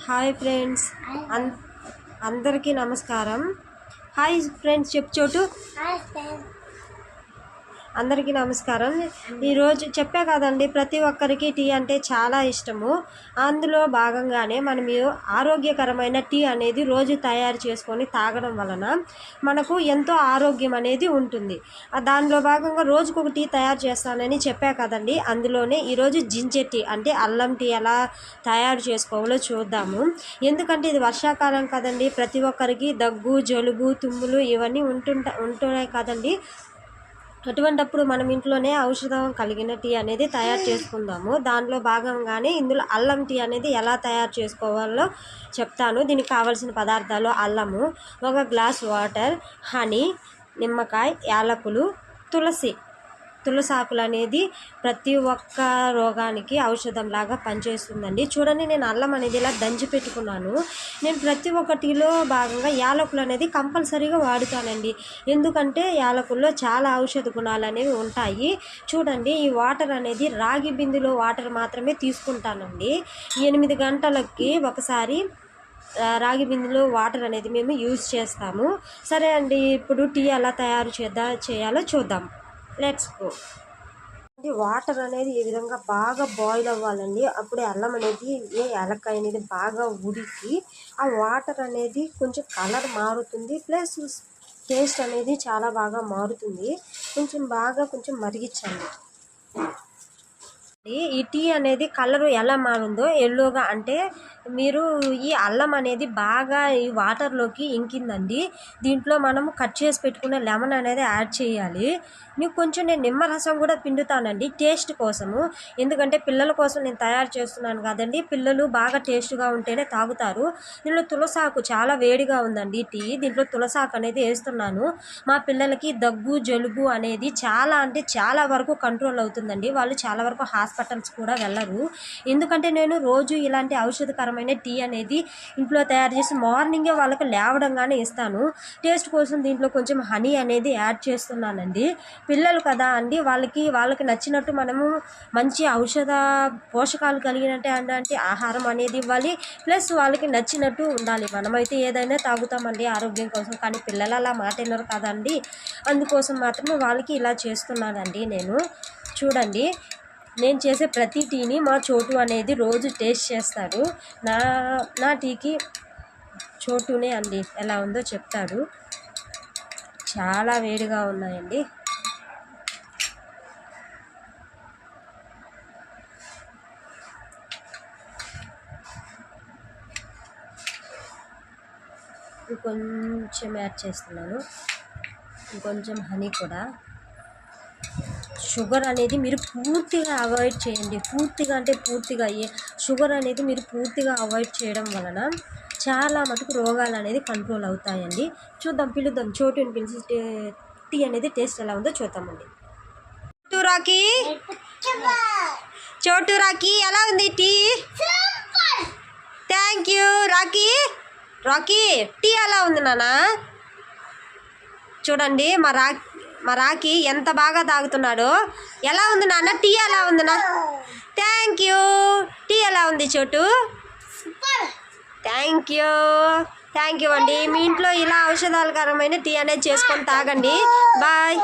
Hi friends, అందరికీ నమస్కారం. Hi friends చెప్పు చోటు. అందరికీ నమస్కారం. ఈరోజు చెప్పా కదండి, ప్రతి ఒక్కరికి టీ అంటే చాలా ఇష్టము. అందులో భాగంగానే మనం ఆరోగ్యకరమైన టీ అనేది రోజు తయారు చేసుకొని తాగడం వలన మనకు ఎంతో ఆరోగ్యం అనేది ఉంటుంది. దానిలో భాగంగా రోజుకొక టీ తయారు చేస్తానని చెప్పా కదండి. అందులోనే ఈరోజు జింజర్ టీ అంటే అల్లం టీ ఎలా తయారు చేసుకోవాలో చూద్దాము. ఎందుకంటే ఇది వర్షాకాలం కదండి, ప్రతి ఒక్కరికి దగ్గు, జలుబు, తుమ్ములు ఇవన్నీ ఉంటున్నాయి కదండి. అటువంటప్పుడు మనం ఇంట్లోనే ఔషధం కలిగిన టీ అనేది తయారు చేసుకుందాము. దానిలో భాగంగానే ఇందులో అల్లం టీ అనేది ఎలా తయారు చేసుకోవాలో చెప్తాను. దీనికి కావాల్సిన పదార్థాలు: అల్లము, 1 గ్లాస్ వాటర్, హనీ, నిమ్మకాయ, యాలకులు, తులసాకులు అనేది ప్రతి ఒక్క రోగానికి ఔషధంలాగా పనిచేస్తుందండి. చూడండి, నేను అల్లం అనేది ఇలా దంచి పెట్టుకున్నాను. నేను ప్రతి ఒక్క టీలో భాగంగా యాలకులు అనేది కంపల్సరీగా వాడుతానండి. ఎందుకంటే యాలకుల్లో చాలా ఔషధ గుణాలు అనేవి ఉంటాయి. చూడండి, ఈ వాటర్ అనేది రాగి బిందులో వాటర్ మాత్రమే తీసుకుంటానండి. 8 గంటలకి ఒకసారి రాగి బిందులో వాటర్ అనేది మేము యూజ్ చేస్తాము. సరే అండి, ఇప్పుడు టీ ఎలా తయారు చేయాలో చూద్దాం. Let's go. వాటర్ అనేది ఈ విధంగా బాగా బాయిల్ అవ్వాలండి. అప్పుడే అల్లం అనేది, యాలక్కాయ అనేది బాగా ఉడికి ఆ వాటర్ అనేది కొంచెం కలర్ మారుతుంది, ప్లస్ టేస్ట్ అనేది చాలా బాగా మారుతుంది. కొంచెం మరిగించండి. ఈ టీ అనేది కలరు ఎలా మారిందో ఎల్లోగా, అంటే మీరు ఈ అల్లం అనేది బాగా ఈ వాటర్లోకి ఇంకిందండి. దీంట్లో మనము కట్ చేసి పెట్టుకున్న లెమన్ అనేది యాడ్ చేయాలి. మీకు కొంచెం నేను నిమ్మరసం కూడా పిండుతానండి టేస్ట్ కోసము. ఎందుకంటే పిల్లల కోసం నేను తయారు చేస్తున్నాను కదండి, పిల్లలు బాగా టేస్ట్గా ఉంటేనే తాగుతారు. దీంట్లో తులసాకు చాలా వేడిగా ఉందండి టీ, దీంట్లో తులసాకు అనేది వేస్తున్నాను. మా పిల్లలకి దగ్గు, జలుబు అనేది చాలా వరకు కంట్రోల్ అవుతుందండి. వాళ్ళు చాలా వరకు హాస్పిటల్స్ కూడా వెళ్ళరు. ఎందుకంటే నేను రోజు ఇలాంటి ఔషధకరమైన టీ అనేది ఇంట్లో తయారు చేసి మార్నింగే వాళ్ళకి లేవడంగానే ఇస్తాను. టేస్ట్ కోసం దీంట్లో కొంచెం హనీ అనేది యాడ్ చేస్తున్నానండి. పిల్లలు కదా అండి, వాళ్ళకి నచ్చినట్టు మనము మంచి ఔషధ పోషకాలు కలిగినట్టు ఆహారం అనేది ఇవ్వాలి. ప్లస్ వాళ్ళకి నచ్చినట్టు ఉండాలి. మనమైతే ఏదైనా తాగుతామండి ఆరోగ్యం కోసం, కానీ పిల్లలు అలా మాట వినరు కదండి. అందుకోసం మాత్రమే వాళ్ళకి ఇలా చేస్తున్నానండి నేను. చూడండి, నేను చేసే ప్రతి టీని మా చోటు అనేది రోజు టేస్ట్ చేస్తాడు. నా టీకి చోటునే అండి ఎలా ఉందో చెప్తాడు. చాలా వేడిగా ఉన్నాయండి. కొంచెం యాడ్ చేస్తున్నాను, కొంచెం హనీ కూడా. షుగర్ అనేది మీరు పూర్తిగా అవాయిడ్ చేయండి. పూర్తిగా షుగర్ అనేది మీరు పూర్తిగా అవాయిడ్ చేయడం వలన చాలా మటుకు రోగాలు అనేది కంట్రోల్ అవుతాయండి. పిలుద్దాం, చోటుని పిలిచి టీ అనేది టేస్ట్ ఎలా ఉందో చూద్దామండి. చోటు రాకీ ఎలా ఉంది tea? Thank you Rocky. Tea ఎలా ఉంది నాన్న? చూడండి, మా రాకీ ఎంత బాగా తాగుతున్నాడో. ఎలా ఉంది నాన్న టీ? ఎలా ఉంది నా? Thank you. టీ ఎలా ఉంది చోటు? థ్యాంక్ యూ అండి. మీ ఇంట్లో ఇలా ఔషధాలకరమైన టీ అనేది చేసుకొని తాగండి. బాయ్.